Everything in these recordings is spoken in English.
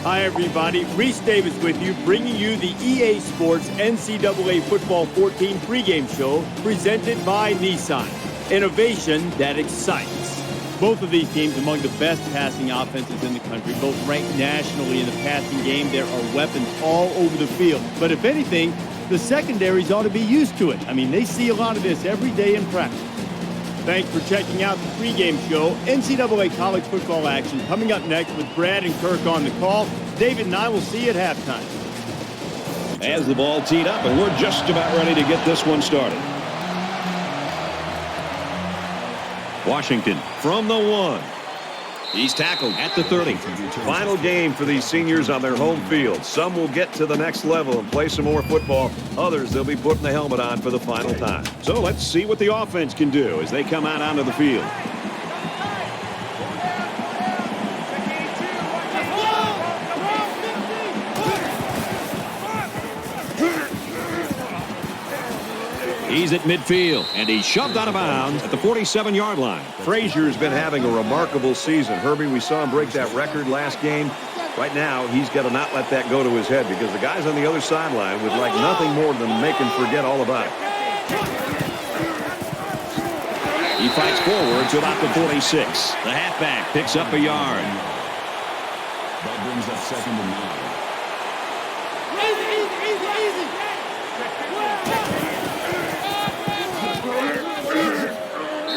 Hi, everybody. Reese Davis with you, bringing you the EA Sports NCAA Football 14 pregame show presented by Nissan. Innovation that excites. Both of these teams among the best passing offenses in the country, both ranked nationally in the passing game. There are weapons all over the field. But if anything, the secondaries ought to be used to it. I mean, they see a lot of this every day in practice. Thanks for checking out the pregame show. NCAA college football action coming up next with Brad and Kirk on the call. David and I will see you at halftime. As the ball teed up, and we're just about ready to get this one started. Washington from the 1. He's tackled at the 30. Final game for these seniors on their home field. Some will get to the next level and play some more football. Others, they'll be putting the helmet on for the final time. So let's see what the offense can do as they come out onto the field. He's at midfield, and he's shoved out of bounds at the 47-yard line. Frazier's been having a remarkable season. Herbie, we saw him break that record last game. Right now, he's got to not let that go to his head because the guys on the other sideline would like nothing more than make him forget all about it. He fights forward to about the 46. The halfback picks up a yard. That brings up 2nd and 9.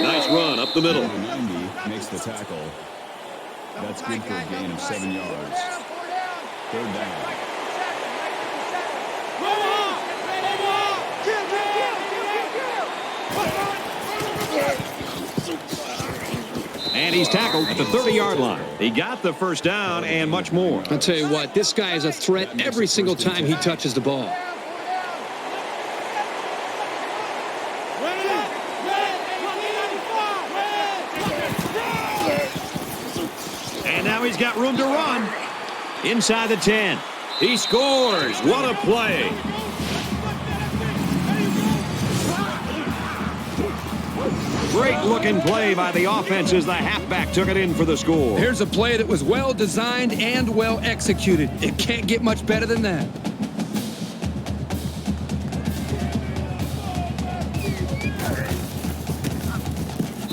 Nice run up the middle. 90 makes the tackle. That's good for a gain of 7 yards. 3rd down. And he's tackled at the 30-yard line. He got the first down and much more. I'll tell you what, this guy is a threat every single time he touches the ball. And now he's got room to run. Inside the 10. He scores. What a play. Great looking play by the offense as the halfback took it in for the score. Here's a play that was well designed and well executed. It can't get much better than that.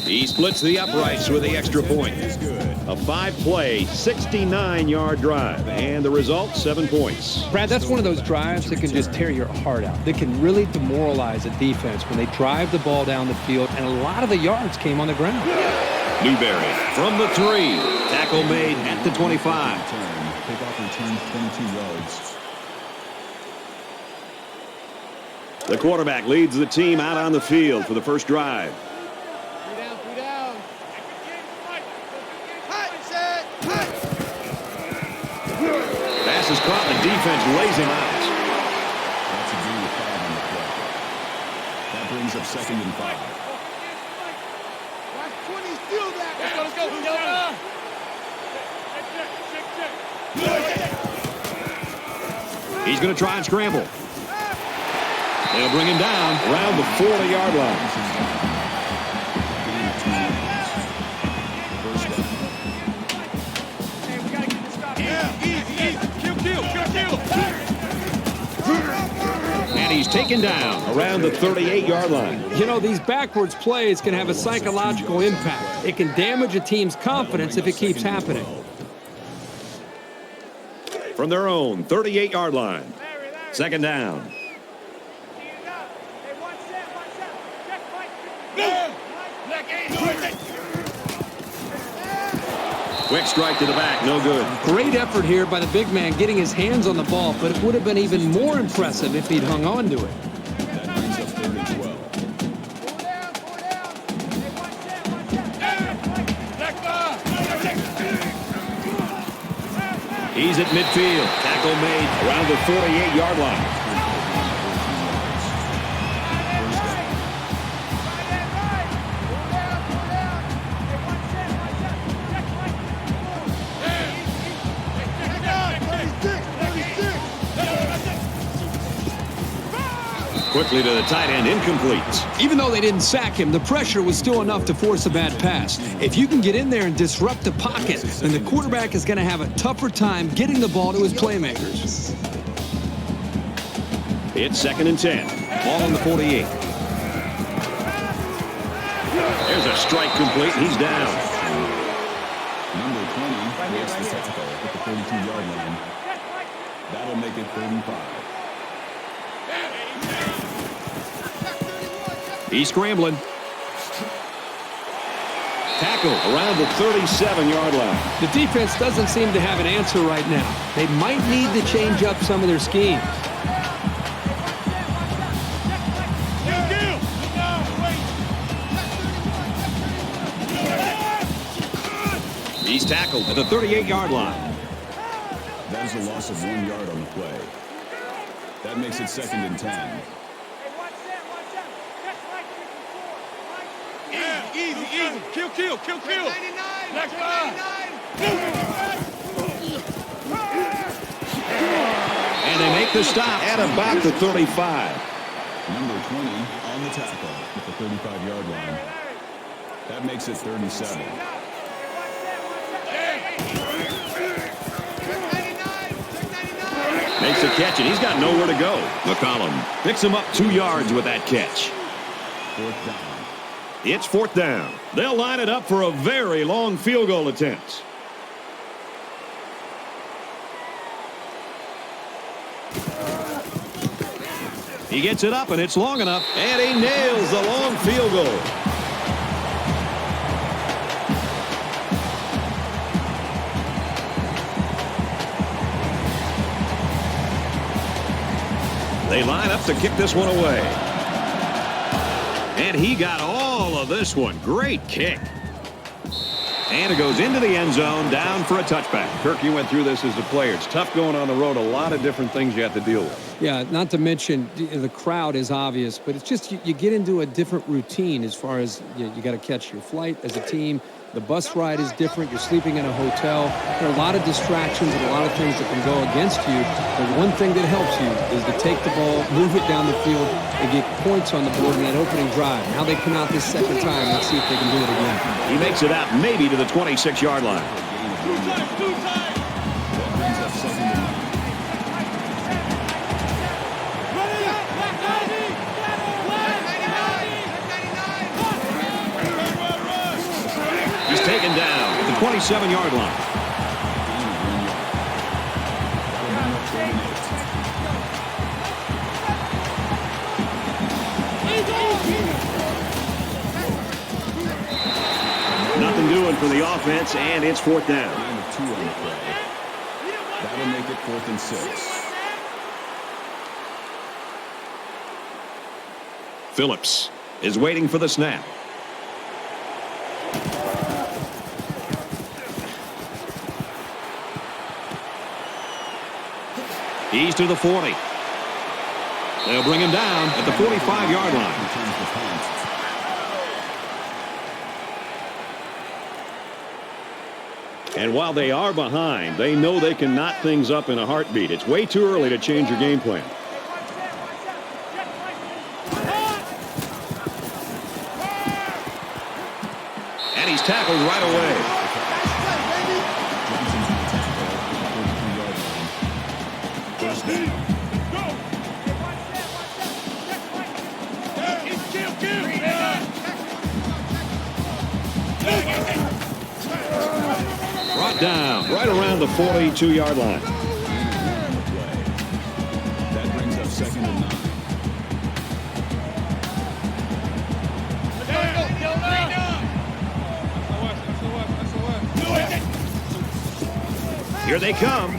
He splits the uprights with the extra point. A 5-play, 69-yard drive. And the result, 7 points. Brad, that's one of those drives that can just tear your heart out. That can really demoralize a defense when they drive the ball down the field, and a lot of the yards came on the ground. Newberry from the 3. Tackle made at the 25. Kickoff return 22 yards. The quarterback leads the team out on the field for the first drive. Pass is caught, and the defense lays him out. That's a gain of 5 on the play. That brings up 2nd and 5. He's going to try and scramble. They'll bring him down around the 40-yard line. And he's taken down around the 38-yard line. You know, these backwards plays can have a psychological impact. It can damage a team's confidence if it keeps happening. From their own 38-yard line. 2nd down. Quick strike to the back, no good. Great effort here by the big man getting his hands on the ball, but it would have been even more impressive if he'd hung on to it. That brings up 3rd and 12. He's at midfield. Tackle made around the 48-yard line. Quickly to the tight end, incomplete. Even though they didn't sack him, the pressure was still enough to force a bad pass. If you can get in there and disrupt the pocket, then the quarterback is going to have a tougher time getting the ball to his playmakers. It's 2nd and 10. Ball on the 48. There's a strike complete. He's down. Number 20 makes the tackle at the 42-yard line. That'll make it 3rd and 5. He's scrambling. Tackle around the 37-yard line. The defense doesn't seem to have an answer right now. They might need to change up some of their schemes. He's tackled at the 38-yard line. That is a loss of 1 yard on the play. That makes it 2nd and 10. Easy. Kill. Next line. And they make the stop at about the 35. Number 20 on the tackle at the 35-yard line. That makes it 3rd and 7. Makes the catch, and he's got nowhere to go. McCollum picks him up 2 yards with that catch. 4th down. It's 4th down. They'll line it up for a very long field goal attempt. He gets it up, and it's long enough, and he nails the long field goal. They line up to kick this one away. And he got all of this one. Great kick. And it goes into the end zone, down for a touchback. Kirk, you went through this as a player. It's tough going on the road. A lot of different things you have to deal with. Yeah, not to mention the crowd is obvious, but it's just you get into a different routine as far as you got to catch your flight as a team. The bus ride is different. You're sleeping in a hotel. There are a lot of distractions and a lot of things that can go against you. But one thing that helps you is to take the ball, move it down the field, and get points on the board in that opening drive. Now they come out this 2nd time. Let's see if they can do it again. He makes it out maybe to the 26-yard line. Two times. That brings up 2nd and 9. He's taken down at the 27-yard line. Nothing doing for the offense, and it's 4th down. Gain of 2 on the play. That'll make it 4th and 6. Phillips is waiting for the snap. He's to the 40. They'll bring him down at the 45-yard line. Returns the punt. And while they are behind, they know they can knot things up in a heartbeat. It's way too early to change your game plan. And he's tackled right away. First down. Brought down right around the 42-yard line. That brings up 2nd and 9. Here they come.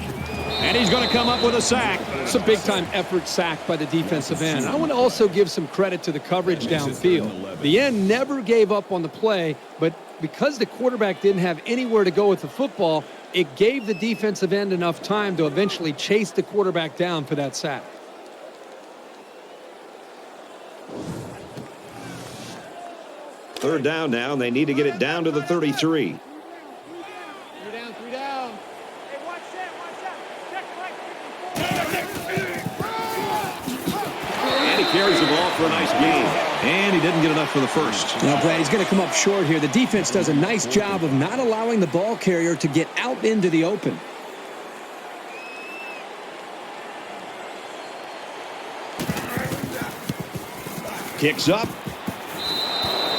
And he's going to come up with a sack. It's a big-time effort sack by the defensive end. I want to also give some credit to the coverage downfield. The end never gave up on the play, but because the quarterback didn't have anywhere to go with the football, it gave the defensive end enough time to eventually chase the quarterback down for that sack. Third down now, and they need to get it down to the 33. Three down. Hey, watch that. And he carries the ball for a nice gain. And he didn't get enough for the first. Now, Brad, he's going to come up short here. The defense does a nice job of not allowing the ball carrier to get out into the open. Kicks up.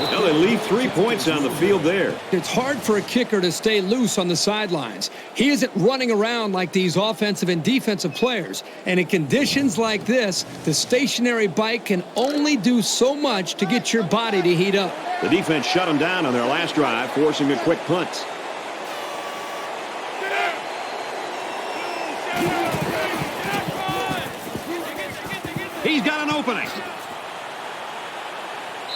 Well, they leave 3 points on the field there. It's hard for a kicker to stay loose on the sidelines. He isn't running around like these offensive and defensive players. And in conditions like this, the stationary bike can only do so much to get your body to heat up. The defense shut them down on their last drive, forcing a quick punt. He's got an opening.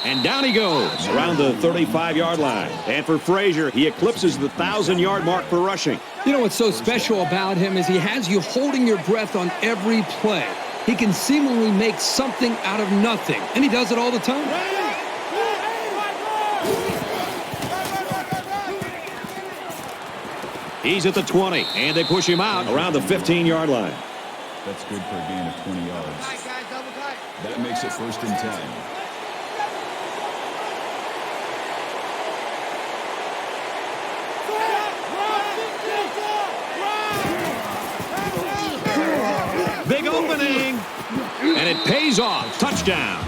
And down he goes around the 35-yard line. And for Frazier, he eclipses the 1,000-yard mark for rushing. You know what's so special about him is he has you holding your breath on every play. He can seemingly make something out of nothing, and he does it all the time. He's at the 20, and they push him out around the 15-yard line. That's good for a gain of 20 yards. That makes it 1st and 10. Big opening, and it pays off. Touchdown.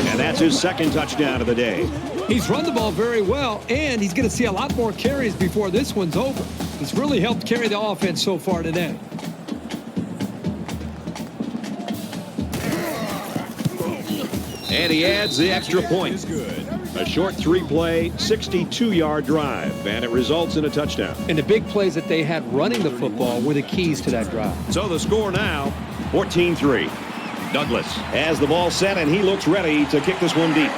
And that's his 2nd touchdown of the day. He's run the ball very well, and he's going to see a lot more carries before this one's over. He's really helped carry the offense so far today. And he adds the extra point. A short 3-play, 62-yard drive, and it results in a touchdown. And the big plays that they had running the football were the keys to that drive. So the score now, 14-3. Douglas has the ball set, and he looks ready to kick this one deep.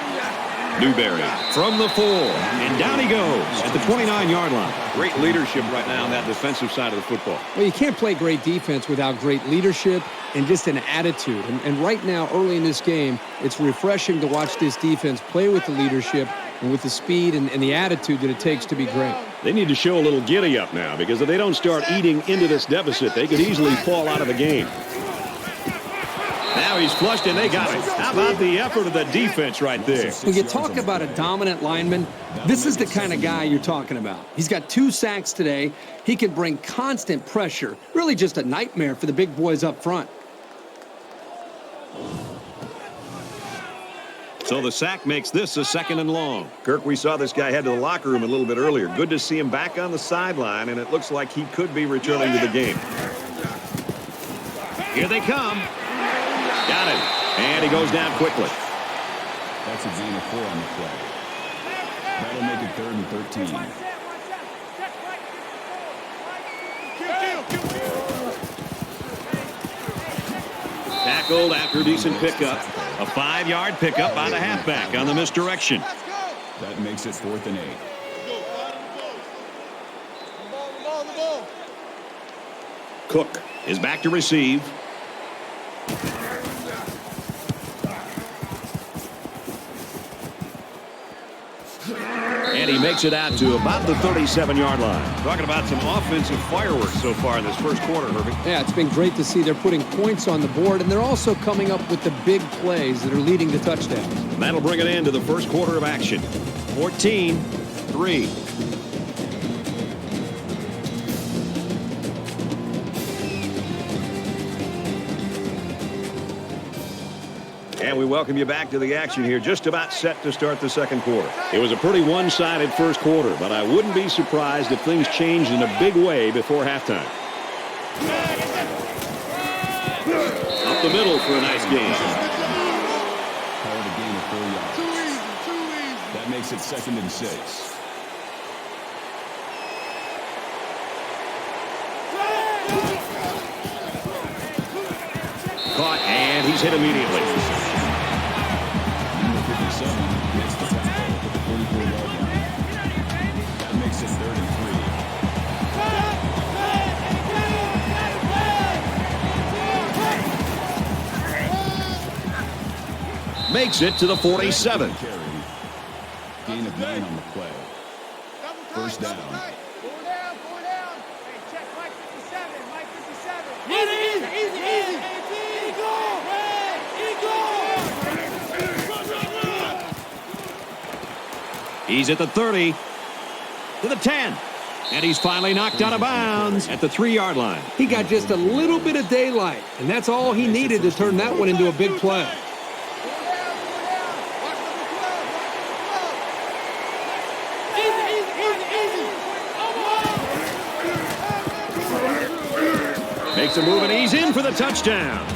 Newberry from the 4, and down he goes at the 29-yard line. Great leadership right now on that defensive side of the football. Well, you can't play great defense without great leadership and just an attitude. And right now, early in this game, it's refreshing to watch this defense play with the leadership and with the speed and the attitude that it takes to be great. They need to show a little giddy-up now, because if they don't start eating into this deficit, they could easily fall out of the game. Now he's flushed, and they got it. How about the effort of the defense right there? When you talk about a dominant lineman, this is the kind of guy you're talking about. He's got 2 sacks today. He can bring constant pressure. Really just a nightmare for the big boys up front. So the sack makes this a 2nd and long. Kirk, we saw this guy head to the locker room a little bit earlier. Good to see him back on the sideline, and it looks like he could be returning to the game. Here they come. Got it. And he goes down quickly. That's a gain of 4 on the play. That'll make it 3rd and 13. Tackled after a decent pickup. A 5-yard pickup by the halfback on the misdirection. That makes it 4th and 8. Cook is back to receive. And he makes it out to about the 37-yard line. Talking about some offensive fireworks so far in this first quarter, Herbie. Yeah, it's been great to see they're putting points on the board, and they're also coming up with the big plays that are leading to touchdowns. And that'll bring it into the first quarter of action. 14-3. And we welcome you back to the action here, just about set to start the second quarter. It was a pretty one-sided first quarter, but I wouldn't be surprised if things changed in a big way before halftime. Up the middle for a nice gain. Called a gain of 4 yards. That makes it 2nd and 6. Caught, and he's hit immediately. Number 57 makes the tackle at the 44-yard line. That makes it 3rd and 3. Makes it to the 47. Gain of 9 on the play. First down. He's at the 30, to the 10, and he's finally knocked out of bounds at the 3-yard line. He got just a little bit of daylight, and that's all he needed to turn that one into a big play. Makes a move, and he's in for the touchdown.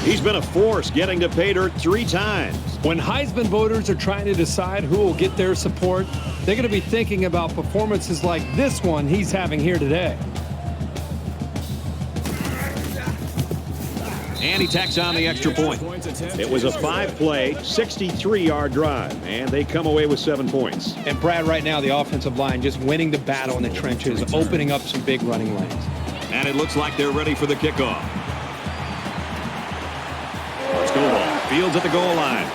He's been a force getting to pay dirt 3 times. When Heisman voters are trying to decide who will get their support, they're going to be thinking about performances like this one he's having here today. And he tacks on the extra point. It was a 5-play, 63-yard drive, and they come away with 7 points. And Brad, right now, the offensive line just winning the battle in the trenches, opening up some big running lanes. And it looks like they're ready for the kickoff. First goal ball. Fields at the goal line.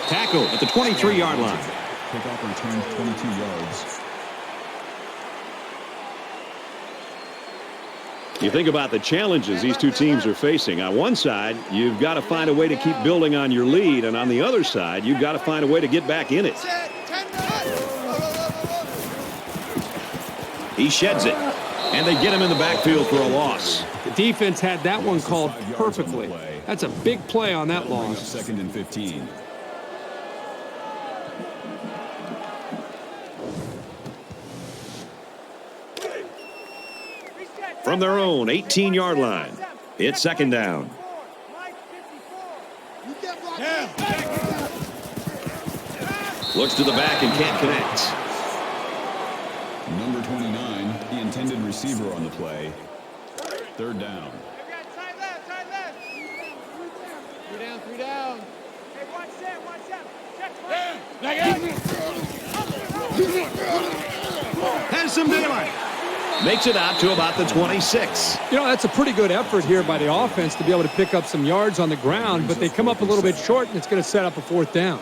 Tackle at the 23-yard line. Kickoff returns 22 yards. You think about the challenges these two teams are facing. On one side, you've got to find a way to keep building on your lead, and on the other side, you've got to find a way to get back in it. He sheds it, and they get him in the backfield for a loss. The defense had that one called perfectly. That's a big play on that loss. Second and 15. From their own 18-yard line, it's second down. Looks to the back and can't connect. Number 29, the intended receiver on the play. Third down. Three down. Hey, watch that. Has some daylight. Makes it out to about the 26. You know, that's a pretty good effort here by the offense to be able to pick up some yards on the ground, but they come up a little bit short, and it's going to set up a 4th down.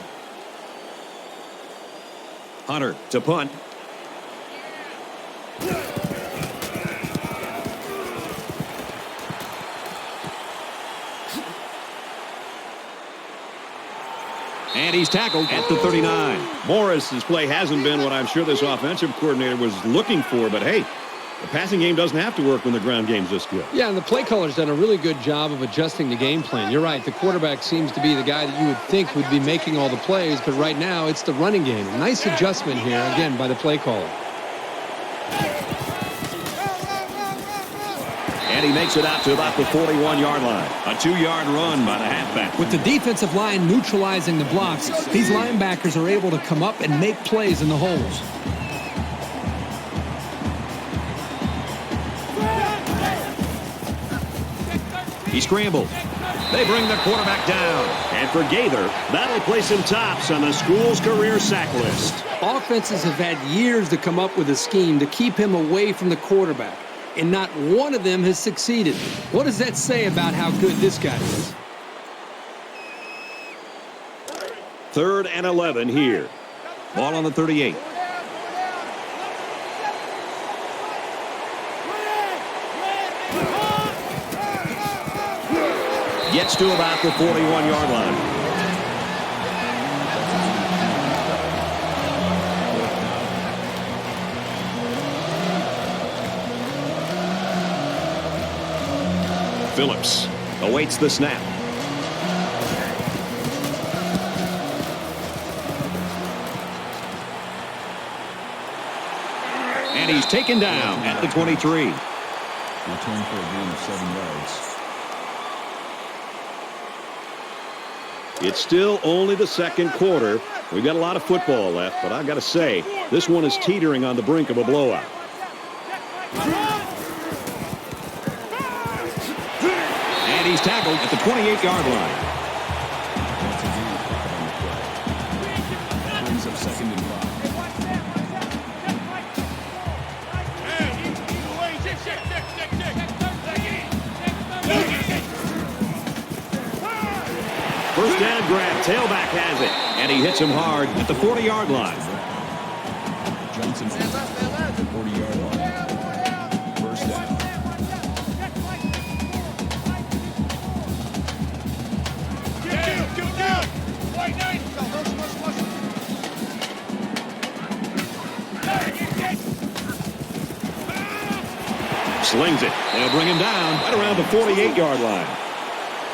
Hunter to punt. And he's tackled at the 39. Morris's play hasn't been what I'm sure this offensive coordinator was looking for, but hey, the passing game doesn't have to work when the ground game's this good. Yeah, and the play caller's done a really good job of adjusting the game plan. You're right, the quarterback seems to be the guy that you would think would be making all the plays, but right now it's the running game. Nice adjustment here, again, by the play caller. And he makes it out to about the 41-yard line. A 2-yard run by the halfback. With the defensive line neutralizing the blocks, these linebackers are able to come up and make plays in the holes. He scrambled. They bring the quarterback down. And for Gaither, that'll place him tops on the school's career sack list. Offenses have had years to come up with a scheme to keep him away from the quarterback, and not one of them has succeeded. What does that say about how good this guy is? 3rd and 11 here. Ball on the 38. Gets to about the 41-yard line. Phillips awaits the snap. And he's taken down at the 23. Return for a gain of 7 yards. It's still only the second quarter. We've got a lot of football left, but I've got to say, this one is teetering on the brink of a blowout. And he's tackled at the 28-yard line. That's a gain of 5 on the play. That brings up second and 5. First down grab, tailback has it, and he hits him hard at the 40-yard line. Johnson at the 40-yard line. First down. Slings it. They'll bring him down right around the 48-yard line.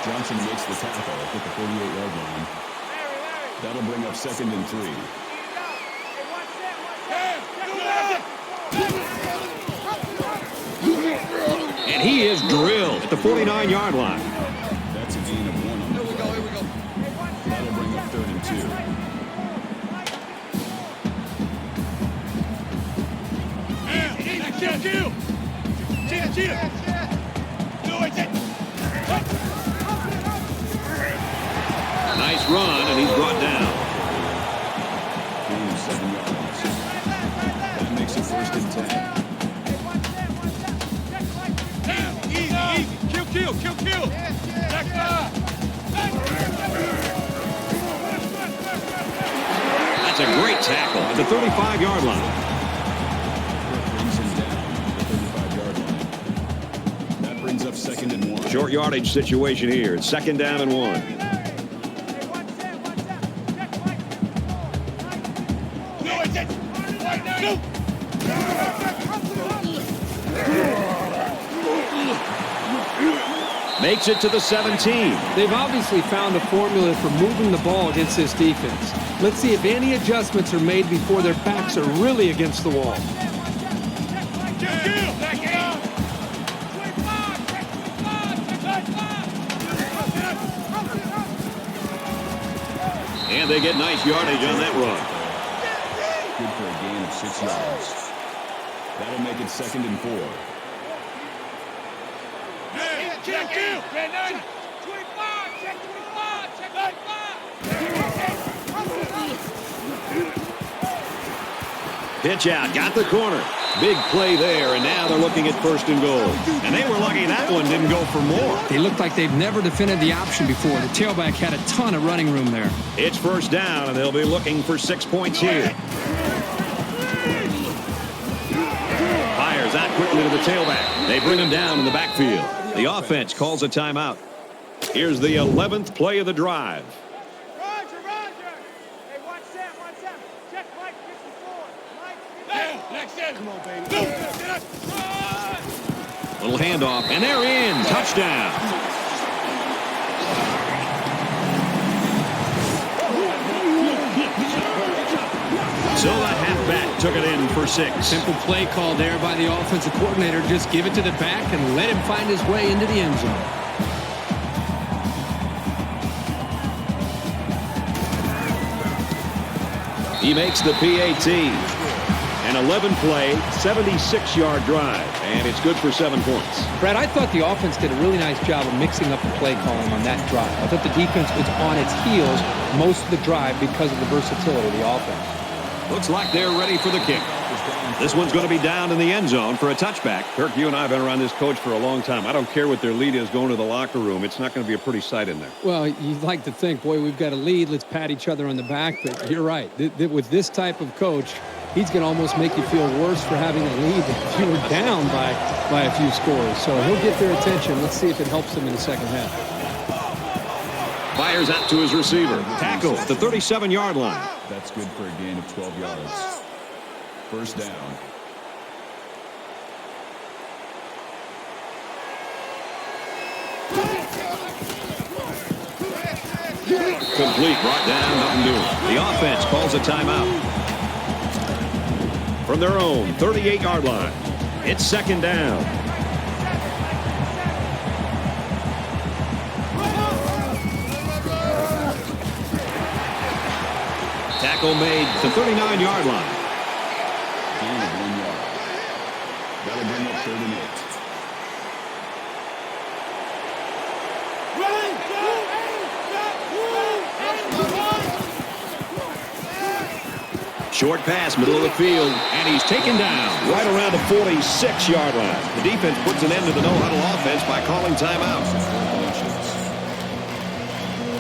Johnson makes the tackle at the 48-yard line. That'll bring up 2nd and 3. And he is drilled at the 49-yard line. That's a gain of 1 on the play. That'll bring up 3rd and 2. Nice run, and he's brought down. Gain of 7 yards. That makes it 1st and 10. Kill. That's a great tackle at the 35-yard line. Brings him down at the 35-yard line. That brings up 2nd and 1. Short yardage situation here. It's 2nd down and 1. Makes it to the 17. They've obviously found a formula for moving the ball against this defense. Let's see if any adjustments are made before their backs are really against the wall. And they get nice yardage on that run. Good for a gain of 6 yards. That'll make it 2nd and 4. Pitch out, got the corner. Big play there, and now they're looking at 1st and goal. And they were lucky that one didn't go for more. They look like they've never defended the option before. The tailback had a ton of running room there. It's 1st down, and they'll be looking for 6 points here. Fires out quickly to the tailback. They bring him down in the backfield. The offense calls a timeout. Here's the 11th play of the drive. Roger. Hey, watch Sam. Check Mike 54. Next in. Come on, baby. Little handoff, and they're in. Touchdown. So the halfback took it in for 6. Simple play call there by the offensive coordinator. Just give it to the back and let him find his way into the end zone. He makes the PAT. An 11-play, 76-yard drive, and it's good for 7 points. Brad, I thought the offense did a really nice job of mixing up the play calling on that drive. I thought the defense was on its heels most of the drive because of the versatility of the offense. Looks like they're ready for the kick. This one's going to be down in the end zone for a touchback. Kirk, you and I have been around this coach for a long time. I don't care what their lead is going to the locker room. It's not going to be a pretty sight in there. Well, you'd like to think, boy, we've got a lead. Let's pat each other on the back. But you're right. With this type of coach, he's going to almost make you feel worse for having a lead if you were down by a few scores. So he'll get their attention. Let's see if it helps them in the second half. Fires out to his receiver. Tackle at the 37-yard line. That's good for a gain of 12 yards. 1st down. Complete, brought down, nothing doing. The offense calls a timeout. From their own 38-yard line, it's 2nd down. Tackle made to 39-yard line. Gain of 1 yard. That'll bring up 3rd and 8. Short pass, middle of the field, and he's taken down right around the 46-yard line. The defense puts an end to the no-huddle offense by calling timeout.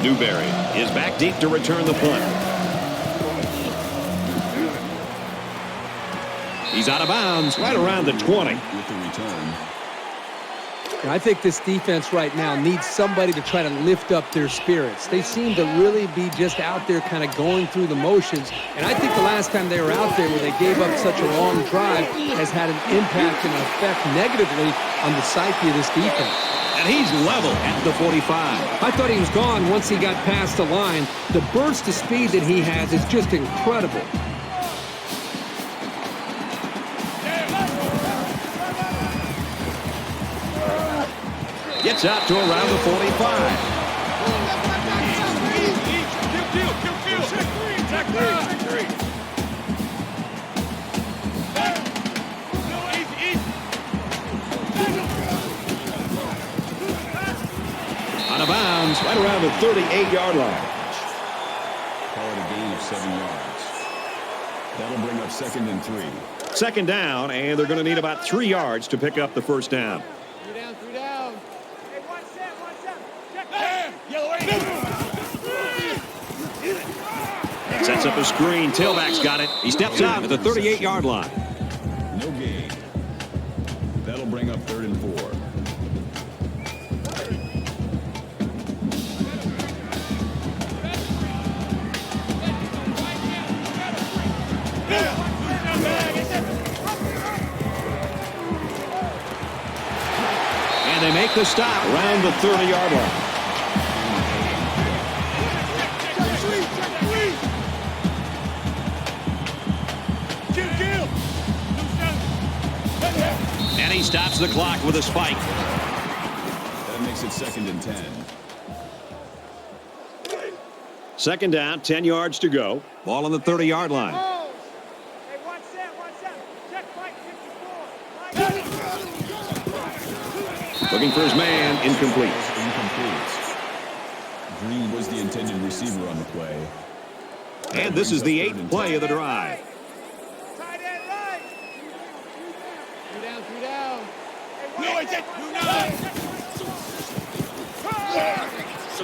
Newberry is back deep to return the punt. He's out of bounds right around the 20. With the return. I think this defense right now needs somebody to try to lift up their spirits. They seem to really be just out there kind of going through the motions. And I think the last time they were out there where they gave up such a long drive has had an impact and an effect negatively on the psyche of this defense. And he's level at the 45. I thought he was gone once he got past the line. The burst of speed that he has is just incredible. Gets out to around the 45. Out of bounds, right around the 38-yard line. Call it a gain of 7 yards. That'll bring up 2nd and 3. Second down, and they're going to need about 3 yards to pick up the first down. Three down. Hey, one set. Check. Sets up a screen. Tailback's got it. He steps out at the 38-yard line. No gain. That'll bring up 3rd and 4. And they make the stop around the 30-yard line. And he stops the clock with a spike. That makes it 2nd and 10. Second down, 10 yards to go. Ball on the 30-yard line. Hey, one set. Check, Mike, 54. Looking for his man, incomplete. Green was the intended receiver on the play. And this is the 8th play of the drive. Tight end right. Three down.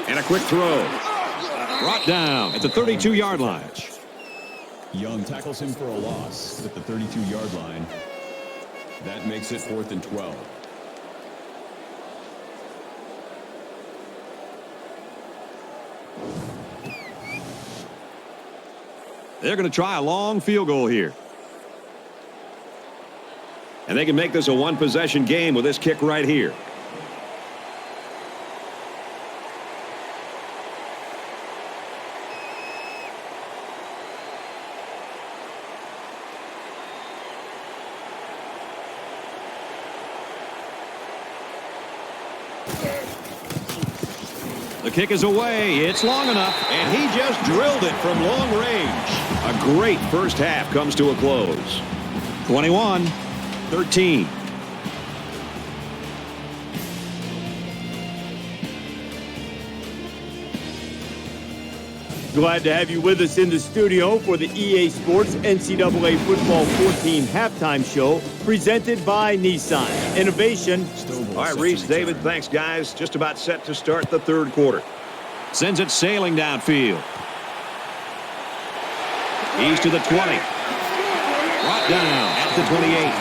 And a quick throw. Brought down at the 32-yard line. Young tackles him for a loss at the 32-yard line. That makes it 4th and 12. They're going to try a long field goal here. And they can make this a one-possession game with this kick right here. The kick is away. It's long enough, and he just drilled it from long range. A great first half comes to a close. 21-13. Glad to have you with us in the studio for the EA Sports NCAA Football 14 halftime show presented by Nissan. Innovation. All right, Reese, David, thanks, guys. Just about set to start the third quarter. Sends it sailing downfield. He's to the 20. Brought down at the 28.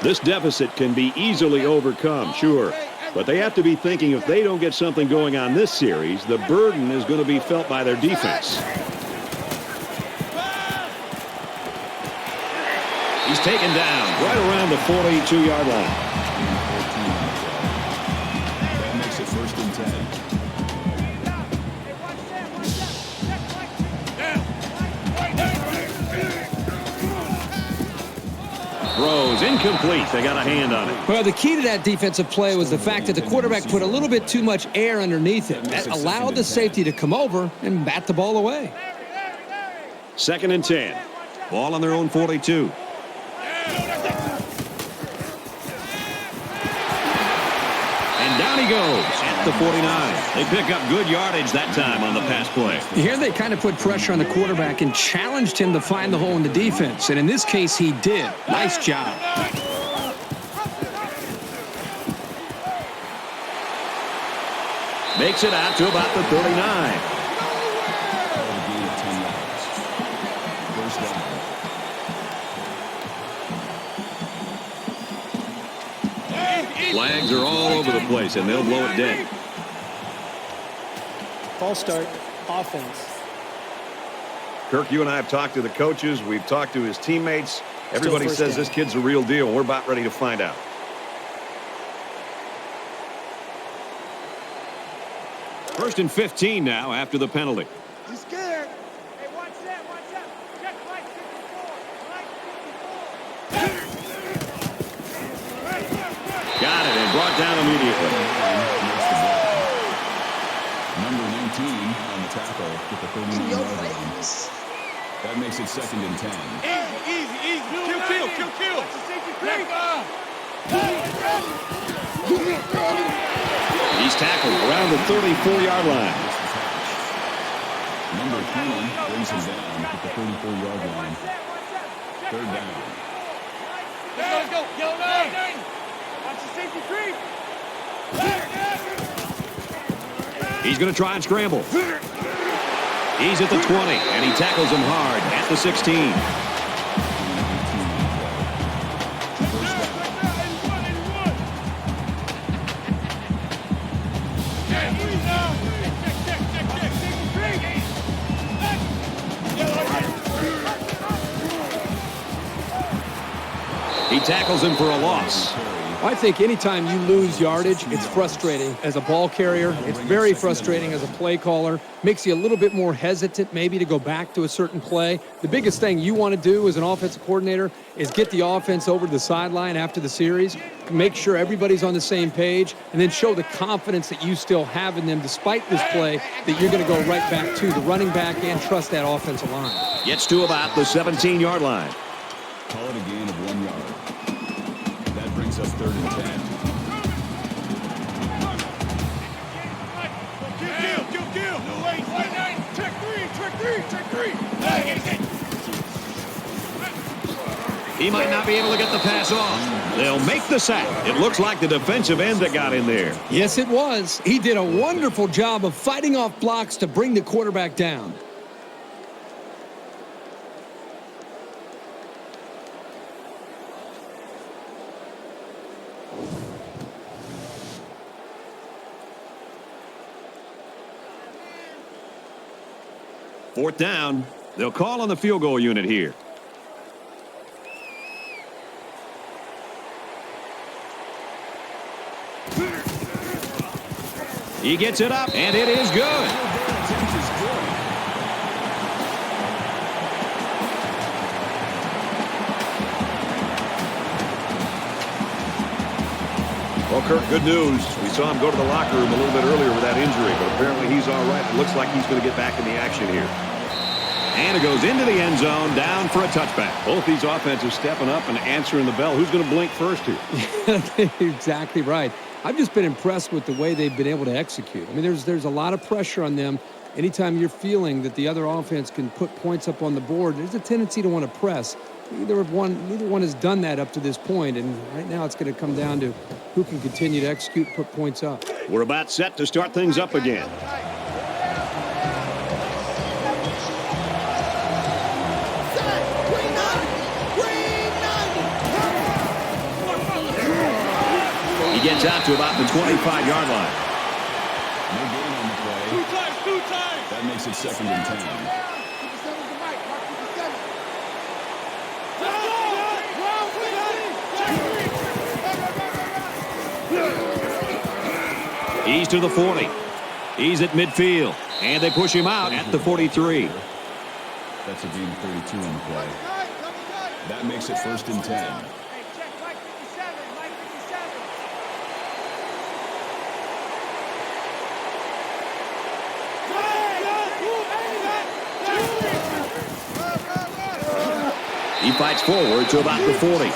This deficit can be easily overcome, sure. But they have to be thinking if they don't get something going on this series, the burden is going to be felt by their defense. He's taken down right around the 42-yard line. That makes it 1st and 10. Throws incomplete. They got a hand on it. Well, the key to that defensive play was the fact that the quarterback put a little bit too much air underneath him. That allowed the safety to come over and bat the ball away. 2nd and 10. Ball on their own 42. And down he goes at the 49. They pick up good yardage that time on the pass play. Here they kind of put pressure on the quarterback and challenged him to find the hole in the defense. And in this case, he did. Nice job. Makes it out to about the 39. First down. Flags are all over the place, and they'll blow it dead. False start, offense. Kirk, you and I have talked to the coaches. We've talked to his teammates. Everybody says this kid's a real deal, and we're about ready to find out. First and 15 now after the penalty. He's scared. Hey, watch that, watch that. Check Mike 54. Got it, and brought down immediately. Number 19 on the tackle with the 39-yard line. That makes it second and 10. Easy. Kill. He's tackled around the 34-yard line. Number 20 brings him down at the 34-yard line. Third down. Let's go. Yo, nine. Watch the safety creep. He's going to try and scramble. He's at the 20, and he tackles him hard at the 16. He tackles him for a loss. I think anytime you lose yardage, it's frustrating. As a ball carrier, it's very frustrating as a play caller. Makes you a little bit more hesitant maybe to go back to a certain play. The biggest thing you want to do as an offensive coordinator is get the offense over to the sideline after the series, make sure everybody's on the same page, and then show the confidence that you still have in them despite this play, that you're going to go right back to the running back and trust that offensive line. Gets to about the 17-yard line. Call it a gain of 1 yard. That brings us third and 10. Kill. No way. Check three. He might not be able to get the pass off. They'll make the sack. It looks like the defensive end that got in there. Yes, it was. He did a wonderful job of fighting off blocks to bring the quarterback down. Fourth down. They'll call on the field goal unit here. He gets it up, and it is good. Well, Kirk, good news. We saw him go to the locker room a little bit earlier with that injury, but apparently he's all right. It looks like he's going to get back in the action here. And it goes into the end zone, down for a touchback. Both these offenses stepping up and answering the bell. Who's going to blink first here? Exactly right. I've just been impressed with the way they've been able to execute. I mean, there's a lot of pressure on them. Anytime you're feeling that the other offense can put points up on the board, there's a tendency to want to press. Neither one has done that up to this point, and right now it's going to come down to who can continue to execute and put points up. We're about set to start things up again. He gets out to about the 25-yard line. No gain on the play. Two times. That makes it second and 10. He's to the 40. He's at midfield, and they push him out at the 43. That's a gain of 32 on the play. That makes it first and 10. He fights forward to about the 40.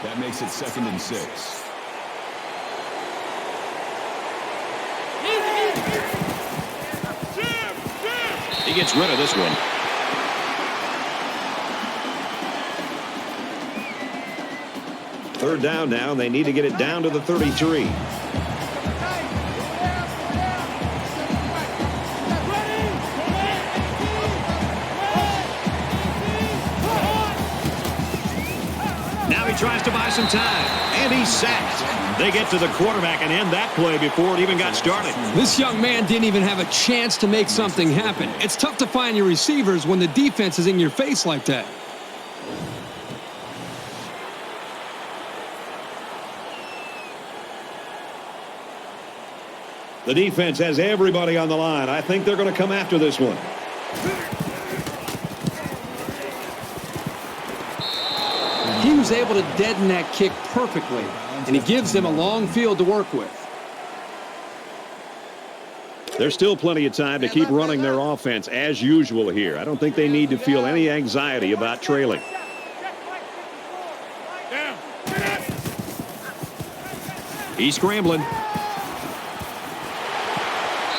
That makes it second and 6. He gets rid of this one. Third down now. They need to get it down to the 33. some time. And he's sacked. They get to the quarterback and end that play before it even got started. This young man didn't even have a chance to make something happen. It's tough to find your receivers when the defense is in your face like that. The defense has everybody on the line. I think they're going to come after this one. He was able to deaden that kick perfectly, and he gives them a long field to work with. There's still plenty of time to keep running their offense as usual here. I don't think they need to feel any anxiety about trailing. He's scrambling.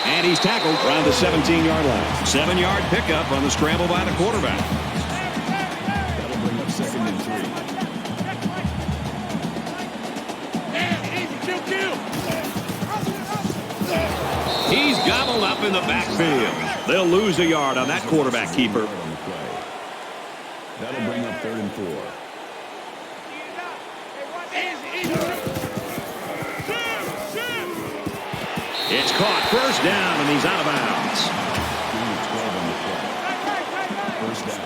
And he's tackled around the 17-yard line. 7-yard pickup on the scramble by the quarterback. That'll bring up 2nd and 3. He's gobbled up in the backfield. They'll lose a yard on that quarterback keeper. That'll bring up 3rd and 4. It's caught. First down, and he's out of bounds. 12 on the play. First down.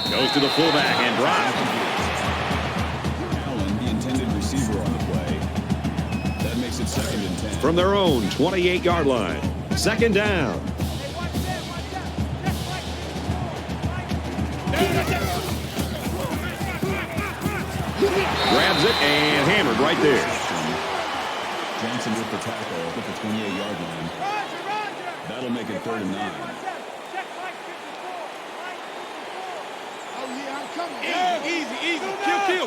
Goes to the fullback and dropped. Allen, the intended receiver on the play. That makes it 2nd and 10. From their own 28-yard line. 2nd down. Grabs it and hammered right there. Johnson with the tackle at the 28-yard line. That'll make it 3rd and 9. Easy. Kill.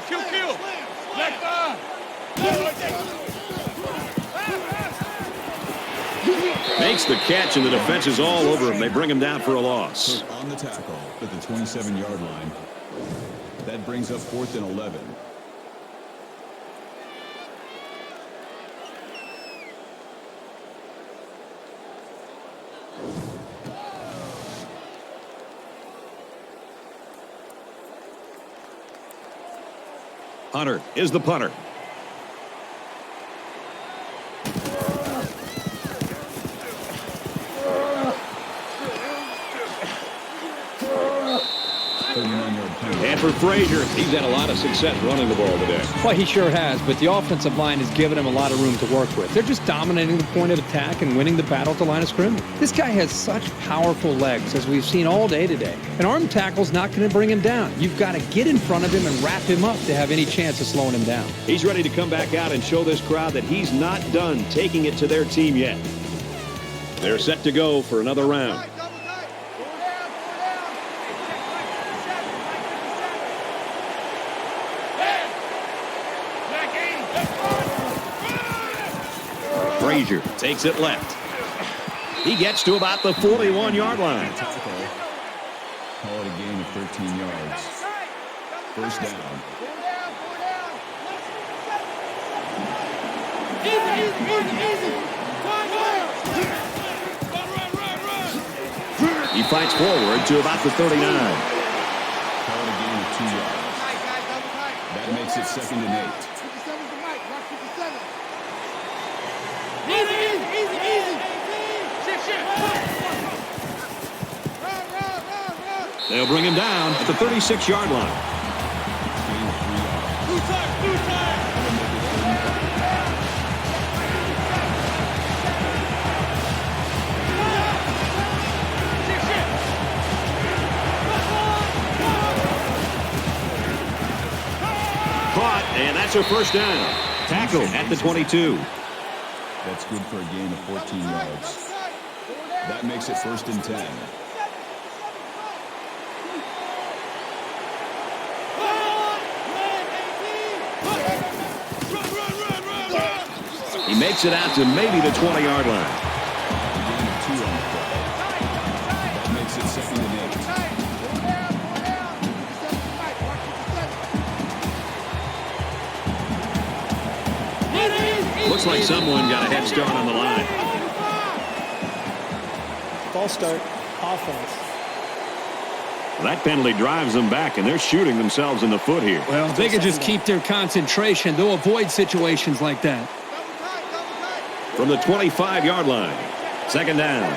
Makes the catch, and the defense is all over him. They bring him down for a loss. On the tackle at the 27-yard line. That brings up 4th and 11. Hunter is the punter. And for Frazier, he's had a lot of success running the ball today. Well, he sure has, but the offensive line has given him a lot of room to work with. They're just dominating the point of attack and winning the battle at the line of scrimmage. This guy has such powerful legs, as we've seen all day today. An arm tackle's not going to bring him down. You've got to get in front of him and wrap him up to have any chance of slowing him down. He's ready to come back out and show this crowd that he's not done taking it to their team yet. They're set to go for another round. Frazier takes it left. He gets to about the 41-yard line. Call it a gain of 13 yards. First down. He fights forward to about the 39. Call it a gain of 2 yards. That makes it 2nd and 8. They'll bring him down at the 36-yard line. Caught, and that's a first down. Tackle at the 22. That's good for a gain of 14 yards. That makes it 1st and 10. He makes it out to maybe the 20-yard line. Gain of 2 on the play. That makes it 2nd and 8. Looks like someone got a head start on the line. False start. Offense. That penalty drives them back, and they're shooting themselves in the foot here. Well, if they could just keep their concentration, they'll avoid situations like that. From the 25-yard line, second down.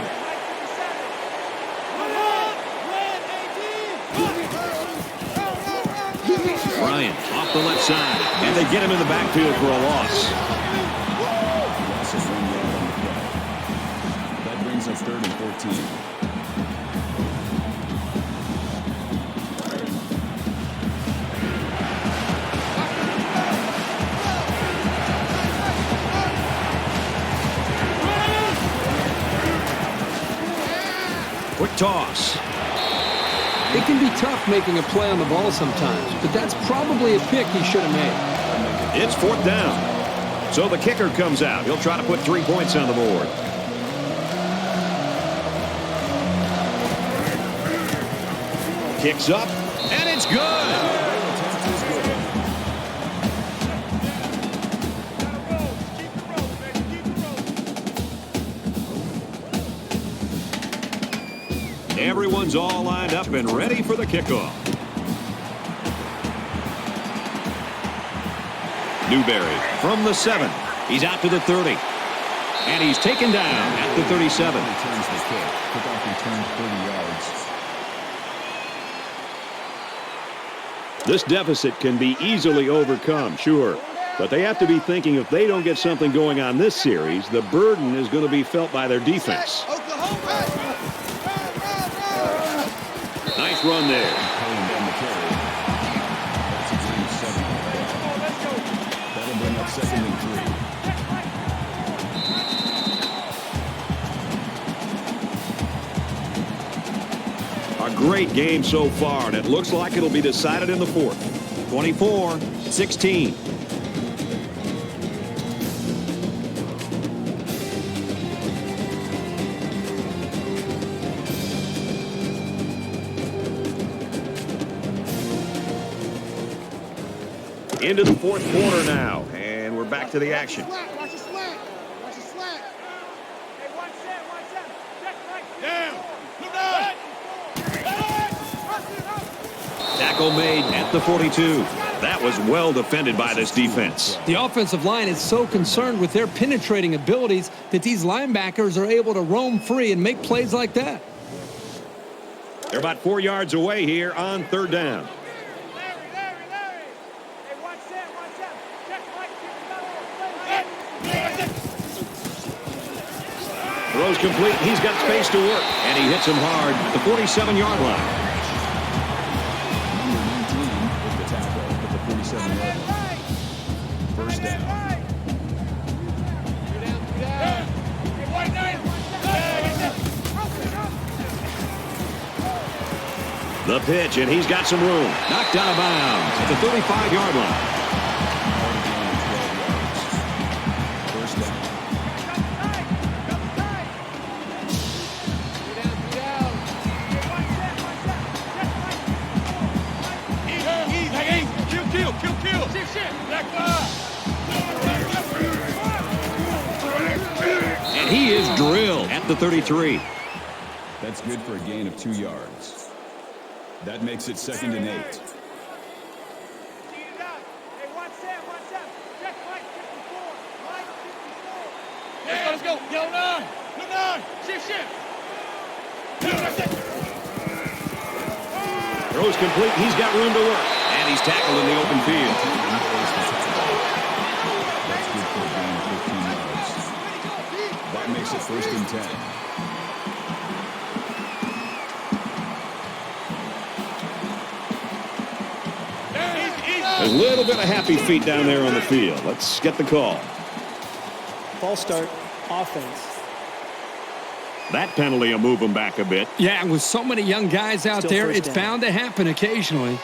Bryant off the left side, and they get him in the backfield for a loss. Loss of 1 yard on the play. That brings up 3rd and 14. Quick toss. It can be tough making a play on the ball sometimes, but that's probably a pick he should have made. It's 4th down. So the kicker comes out. He'll try to put 3 points on the board. Kicks up, and it's good. Everyone's all lined up and ready for the kickoff. Newberry from the 7. He's out to the 30. And he's taken down at the 37. Returns the kick. Kickoff return 30 yards. This deficit can be easily overcome, sure. But they have to be thinking if they don't get something going on this series, the burden is going to be felt by their defense. Nice run there. Pulling down the carry. That's a gain of 7 on the play. That'll bring up 2nd and 3. A great game so far, and it looks like it'll be decided in the 4th. 24-16. Into the 4th quarter now, and we're back to the action. Watch the slack. Watch the slack. Hey, watch that. Check right. Down. Tackle made at the 42. That was well defended by this defense. The offensive line is so concerned with their penetrating abilities that these linebackers are able to roam free and make plays like that. They're about 4 yards away here on 3rd down. Throws complete. He's got space to work. And he hits him hard at the 47-yard line. Number 19 with the tackle at the 47-yard line. 1st down. The pitch, and he's got some room. Knocked out of bounds at the 35-yard line. And he is drilled at the 33. That's good for a gain of 2 yards. That makes it 2nd and 8. Let's go. Yo, 9. Shift. Throws complete. He's got room to work. And he's tackled in the open field. That's good for a gain of 15 yards. That makes it 1st and 10. There's a little bit of happy feet down there on the field. Let's get the call. False start. Offense. That penalty will move them back a bit. Yeah, with so many young guys out Still there, first it's down. bound to happen occasionally.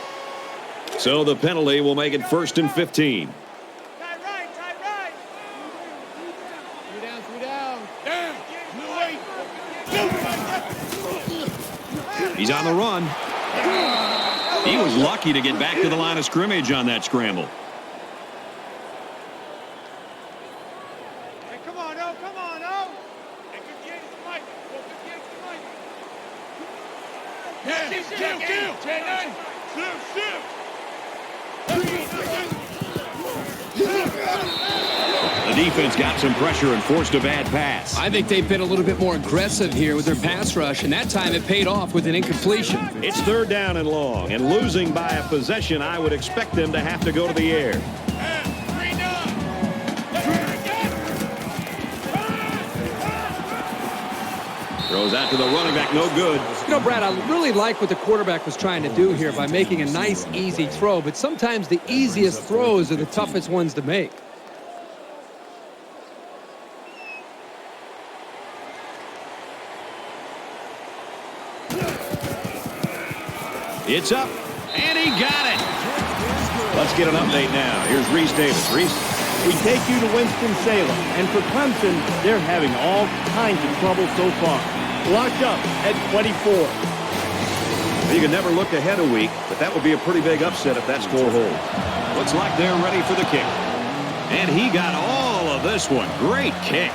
So the penalty will make it 1st and 15. Tight right. Three down. He's on the run. He was lucky to get back to the line of scrimmage on that scramble. The defense got some pressure and forced a bad pass. I think they've been a little bit more aggressive here with their pass rush, and that time it paid off with an incompletion. It's 3rd down and long, and losing by a possession, I would expect them to have to go to the air. Throws out to the running back, no good. You know, Brad, I really like what the quarterback was trying to do here by making a nice, easy throw, but sometimes the easiest throws are the toughest ones to make. It's up, and he got it. Let's get an update now. Here's Reese Davis. Reese. We take you to Winston-Salem, and for Clemson, they're having all kinds of trouble so far. Locked up at 24. You can never look ahead a week, but that would be a pretty big upset if that score holds. Looks like they're ready for the kick. And he got all of this one. Great kick.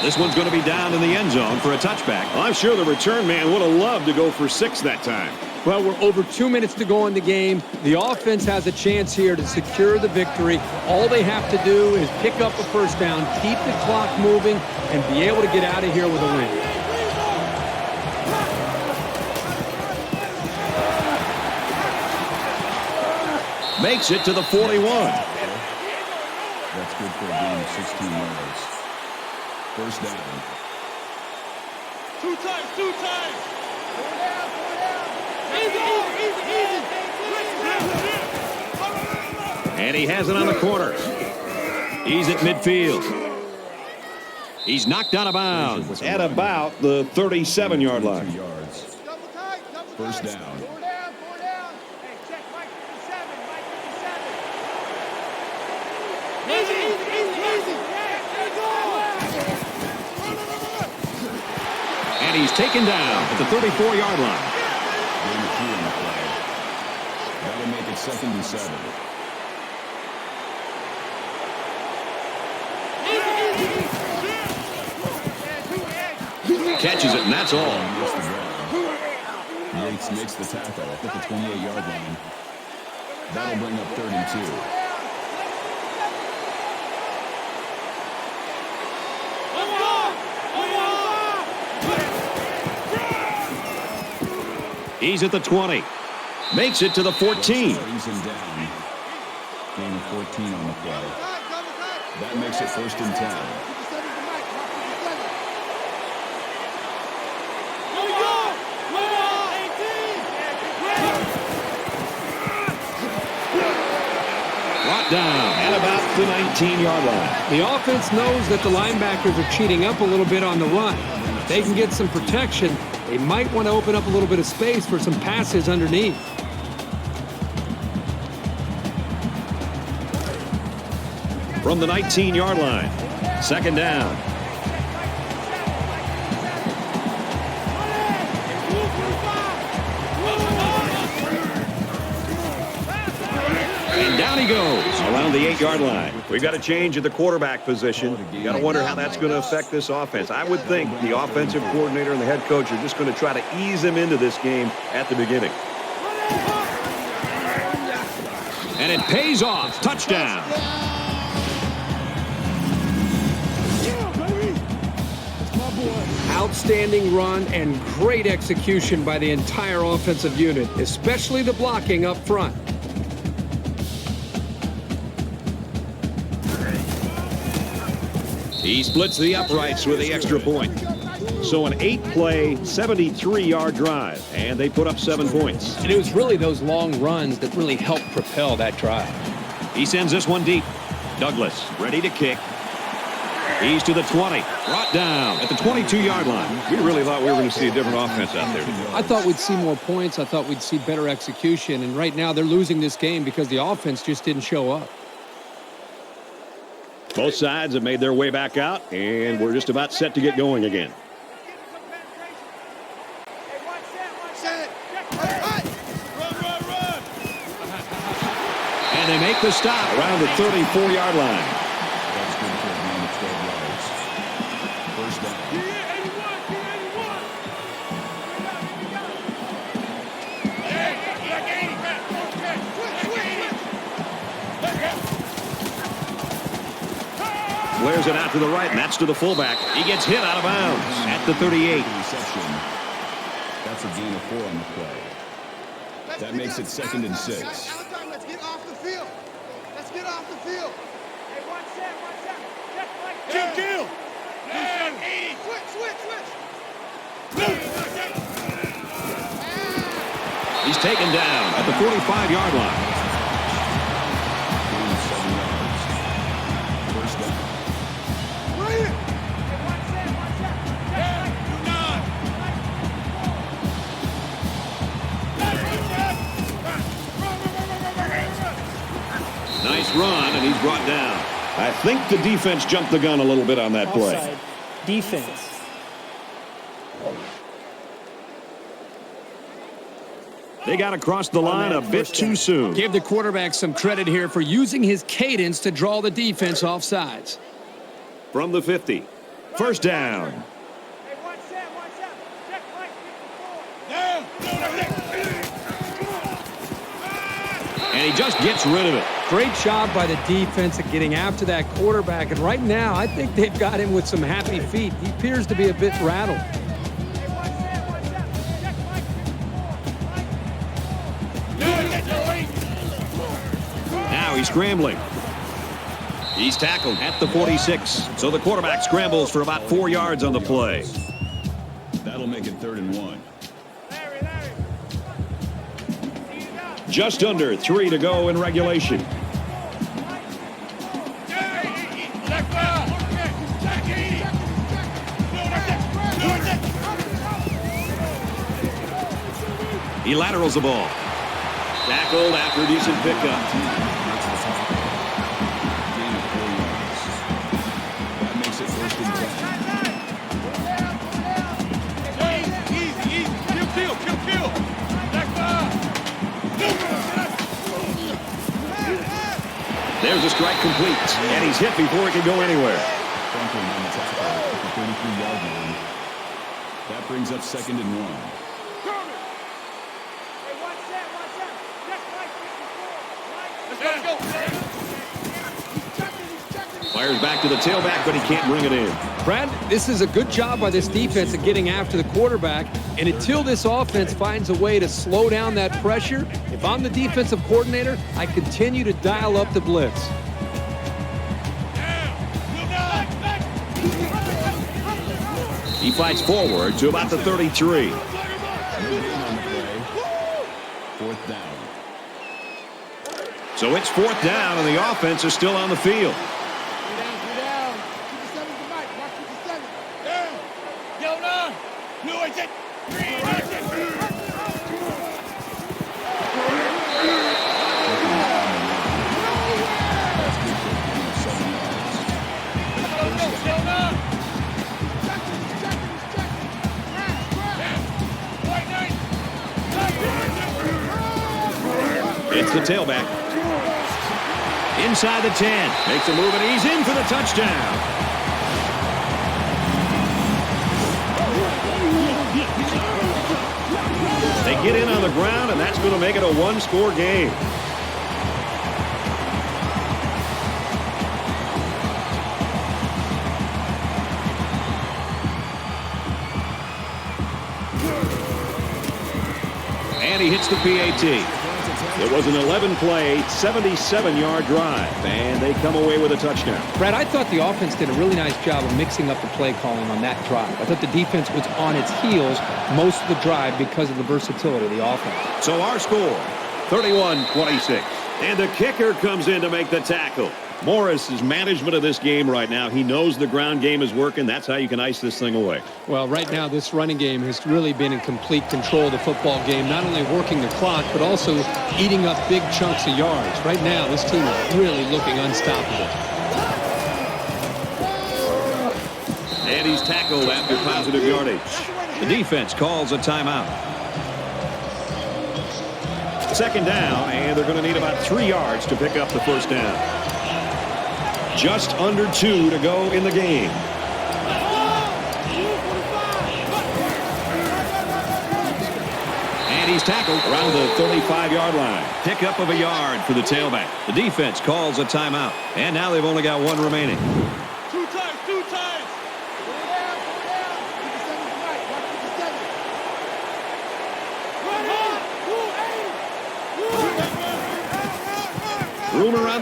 This one's going to be down in the end zone for a touchback. Well, I'm sure the return man would have loved to go for 6 that time. Well, we're over 2 minutes to go in the game. The offense has a chance here to secure the victory. All they have to do is pick up a first down, keep the clock moving, and be able to get out of here with a win. Makes it to the 41. That's good for a gain of 16 yards. First down. Two times. And he has it on the corner. He's at midfield. He's knocked out of bounds at about the 37-yard line. Yards. First down. Four down. Hey, check Mike 57. Easy. And he's taken down at the 34-yard line. Gain of 2 on the play. That'll make it 2nd and 7. Catches it, and that's all. Yates makes the tackle at the 28-yard line. That'll bring up 3rd and 2. He's at the 20. Makes it to the 14. Brings him down. Gain of 14 on the play. That makes it 1st and 10. Brought down at about the 19-yard line. The offense knows that the linebackers are cheating up a little bit on the run. If they can get some protection, they might want to open up a little bit of space for some passes underneath. From the 19-yard line. 2nd down. And down he goes around the 8-yard line. We've got a change at the quarterback position. You got to wonder how that's going to affect this offense. I would think the offensive coordinator and the head coach are just going to try to ease him into this game at the beginning. And it pays off. Touchdown. Outstanding run and great execution by the entire offensive unit, especially the blocking up front. He splits the uprights with the extra point. So an 8-play, 73-yard drive, and they put up 7 points. And it was really those long runs that really helped propel that drive. He sends this one deep. Douglas ready to kick. He's to the 20. Brought down at the 22-yard line. We really thought we were going to see a different offense out there today. I thought we'd see more points. I thought we'd see better execution. And right now they're losing this game because the offense just didn't show up. Both sides have made their way back out, and we're just about set to get going again. And they make the stop around the 34-yard line. That's good for a gain of 12 yards. First down. Flares it out to the right, and that's to the fullback. He gets hit out of bounds at the 38. Reception. That's a gain of 4 on the play. That makes it 2nd and 6. Let's get off the field. Let's get off the field. Hey, watch that. Kill. Switch. He's taken down at the 45-yard line. First down. Nice run, and he's brought down. I think the defense jumped the gun a little bit on that play. Offside. Defense. They got across the line a bit too soon. Give the quarterback some credit here for using his cadence to draw the defense off sides. From the 50. First down. Hey, watch that. Check Mike 54. And he just gets rid of it. Great job by the defense at getting after that quarterback. And right now, I think they've got him with some happy feet. He appears to be a bit rattled. Hey, watch that. Check Mike 54. Now he's scrambling. He's tackled at the 46. So the quarterback scrambles for about 4 yards on the play. That'll make it 3rd and 1. Larry. Just under 3 to go in regulation. He laterals the ball. Tackled after a decent pickup. That makes it 1st and 10. There's a strike complete, and he's hit before he can go anywhere. Franklin on the tackle at the 33-yard line. That brings up 2nd and 1. Hey, watch that. Check Mike 54. Let's go. Fires back to the tailback, but he can't bring it in. Brad, this is a good job by this defense at getting after the quarterback. And until this offense finds a way to slow down that pressure, if I'm the defensive coordinator, I continue to dial up the blitz. He fights forward to about the 33. On the play. 4th down. So it's 4th down, and the offense is still on the field. Get down. 57 to Mike. Mark 57. Down. It's the tailback. Inside the 10. Makes a move, and he's in for the touchdown. They get in on the ground, and that's going to make it a one-score game. And he hits the PAT. It was an 11-play, 77-yard drive, and they come away with a touchdown. Brad, I thought the offense did a really nice job of mixing up the play calling on that drive. I thought the defense was on its heels most of the drive because of the versatility of the offense. So our score, 31-26. And the kicker comes in to make the tackle. Morris' management of this game right now, he knows the ground game is working. That's how you can ice this thing away. Well, right now, this running game has really been in complete control of the football game, not only working the clock, but also eating up big chunks of yards. Right now, this team is really looking unstoppable. And he's tackled after positive yardage. The defense calls a timeout. 2nd down, and they're going to need about 3 yards to pick up the first down. Just under 2 to go in the game. And he's tackled around the 35-yard line. Pickup of a yard for the tailback. The defense calls a timeout. And now they've only got 1 remaining.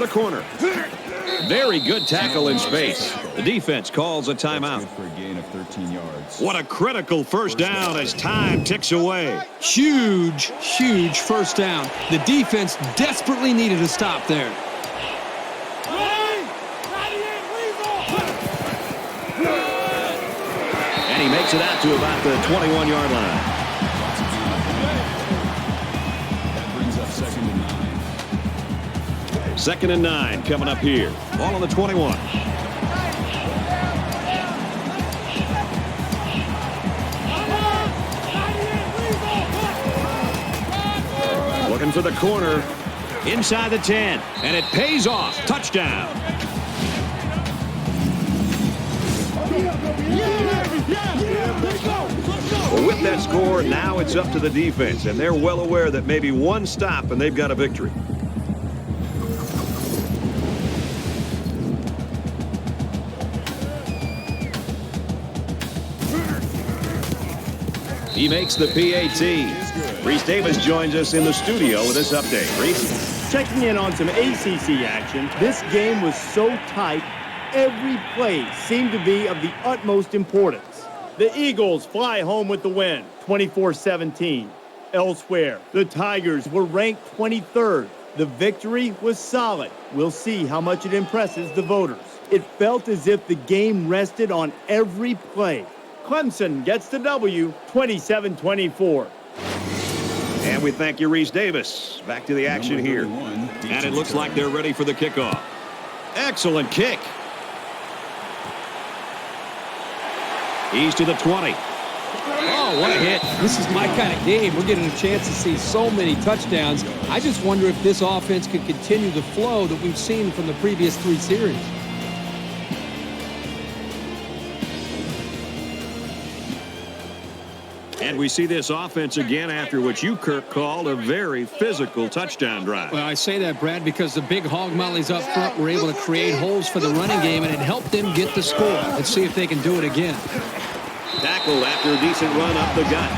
the corner. Very good tackle in space. The defense calls a timeout. Good for a gain of 13 yards. What a critical first down as time ticks away. Huge, huge first down. The defense desperately needed a stop there. And he makes it out to about the 21-yard line. That brings up 2nd and 9. 2nd and 9 coming up here. Ball on the 21. Looking for the corner. Inside the 10. And it pays off. Touchdown. Well, with that score, now it's up to the defense. And they're well aware that maybe one stop and they've got a victory. He makes the PAT. Reese Davis joins us in the studio with this update. Reese? Checking in on some ACC action, this game was so tight, every play seemed to be of the utmost importance. The Eagles fly home with the win, 24-17. Elsewhere, the Tigers were ranked 23rd. The victory was solid. We'll see how much it impresses the voters. It felt as if the game rested on every play. Clemson gets the W, 27-24. And we thank you, Reese Davis. Back to the action here. And it looks like they're ready for the kickoff. Excellent kick. He's to the 20. Oh, what a hit. This is my kind of game. We're getting a chance to see so many touchdowns. I just wonder if this offense could continue the flow that we've seen from the previous 3 series. And we see this offense again after what you, Kirk, called a very physical touchdown drive. Well, I say that, Brad, because the big hog mollies up front were able to create holes for the running game, and it helped them get the score. Let's see if they can do it again. Tackled after a decent run up the gut.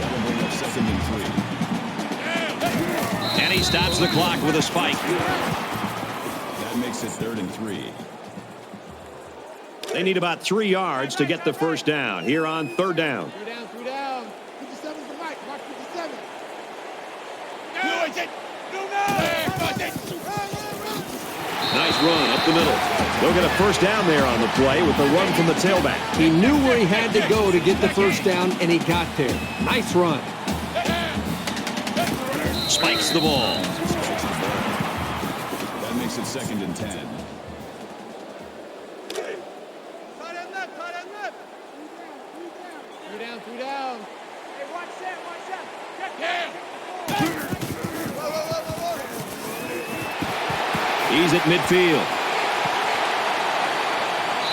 That'll bring up 2nd and 3. And he stops the clock with a spike. That makes it 3rd and 3. They need about 3 yards to get the first down here on 3rd down. 3 down, 3 down. 57's the mic. Mark 57. Nice run up the middle. They'll get a first down there on the play with the run from the tailback. He knew where he had to go to get the first down, and he got there. Nice run. Spikes the ball. That makes it 2nd and 10. Tight end left, tight end left. 3 down, 3 down. Hey, watch that, watch that. Check down. He's at midfield.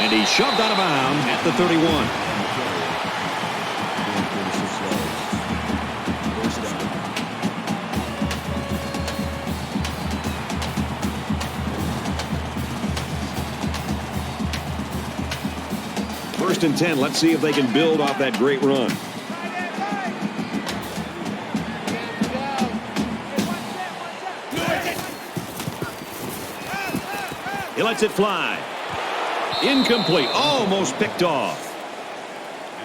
And he's shoved out of bounds at the 31. First and 10. Let's see if they can build off that great run. He lets it fly. Incomplete. Almost picked off.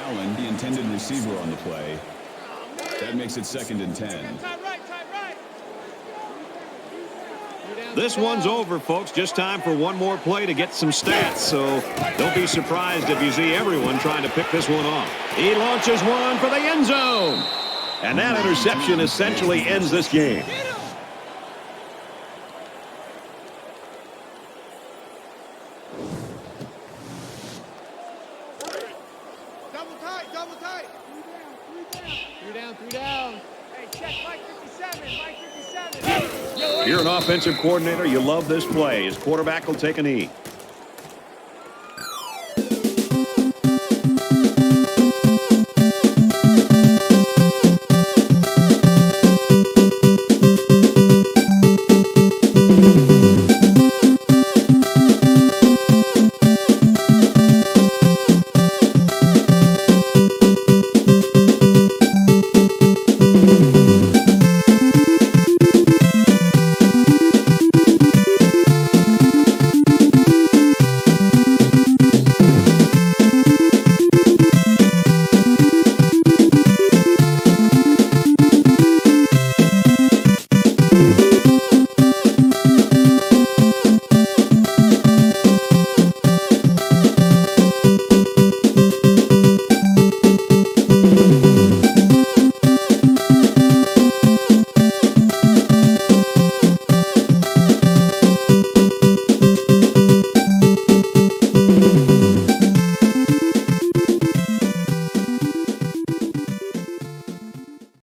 Allen, the intended receiver on the play. That makes it 2nd and 10. Tight right, tight right. This one's over, folks. Just time for one more play to get some stats. So don't be surprised if you see everyone trying to pick this one off. He launches one for the end zone. And that interception essentially ends this game. Double tight, double tight. 3 down, 3 down. Hey, check Mike 57, Mike 57. If you're an offensive coordinator, you love this play. His quarterback will take a knee.